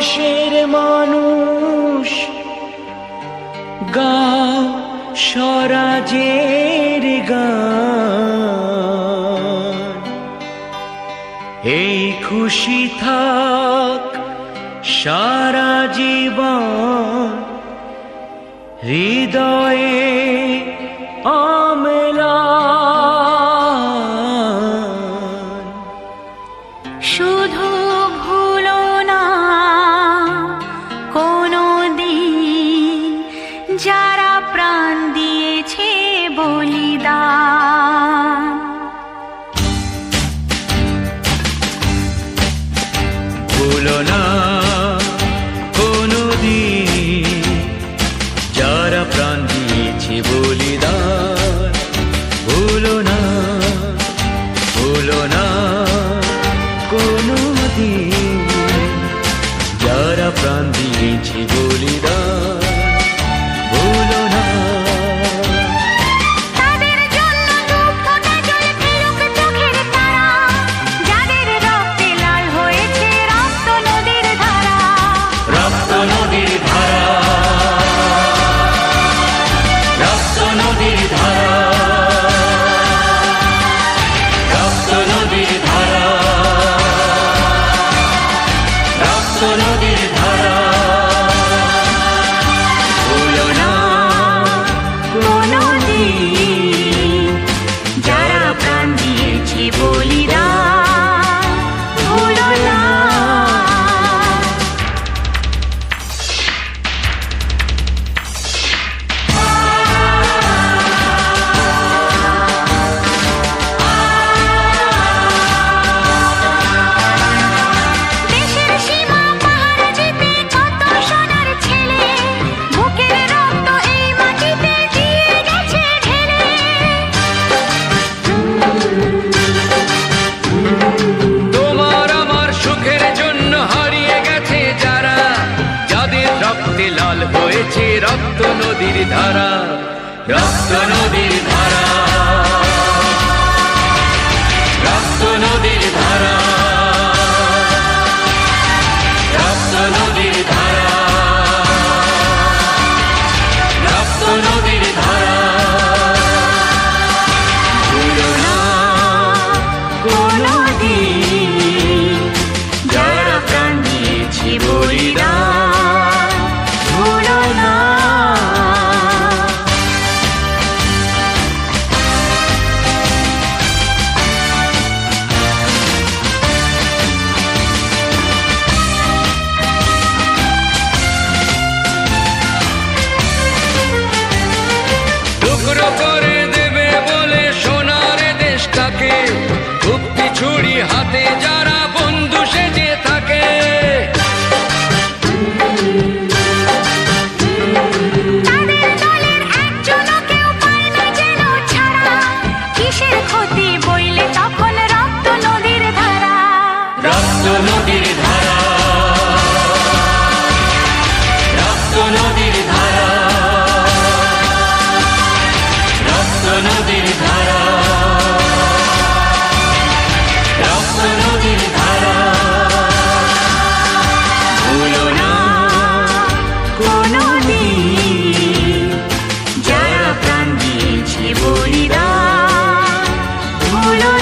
দেশের মানুষ গাও স্বরাজের গান। এই খুশি থাক সারা জীবন হৃদয়ে অম্লান। শুধু ভুলো না কোনো দিন যারা প্রাণ দিয়েছে বলিদান। ভুলো না কোনো দিন যারা প্রাণ দিয়েছে বলিদান। ভুলো না, ভুলো না কোনো দিন যারা প্রাণ দিয়েছে বলিদান। ভুলো না। তাদের জন্য দু ফোঁটা জল ফেলুক চোখের তারা, যাদের রক্তে লাল হয়েছে রক্ত নদীর ধারা। রক্ত নদীর ধারা, রক্ত নদীর ধারা, রক্ত নদীর ধারা, রক্ত নদীর ধারা। ভুলো না কোনো দিন যারা প্রাণ দিয়েছে বলিদান। ভুলো না। দেশের সীমা পাহাড় যেতে কত সোনার ছেলে, বুকের রক্ত এই মাটিতে দিয়ে গেছে ঢেলে। তোমার আমার সুখের জন্য হারিয়ে গেছে যারা, যাদের রক্তে লাল হয়েছে রক্ত নদীর ধারা। রক্ত নদীর ধারা, রক্ত নদীর ধারা, রক্ত নদীর ধারা, রক্ত নদীর ধারা। ভুলো না কোনো দিন যারা প্রাণ দিয়েছে বলিদান। ভুলো না। টুকরো করে দেবে বলে সোনার দেশটাকে, মুক্তি ছুরি হাতে যারা বন্ধু সেজে থাকে। তাদের দলের একজনও কেউ পায় না যেন ছাড়া, কিসের ক্ষতি বইলে তখন রক্ত নদীর ধারা। রক্ত নদীর ধারা, রক্ত নদীর ধারা, রক্ত নদীর ধারা, রক্ত নদীর ধারা। ভুলো না কোনো দিন যারা প্রাণ দিয়েছে বলিদান। ভুলো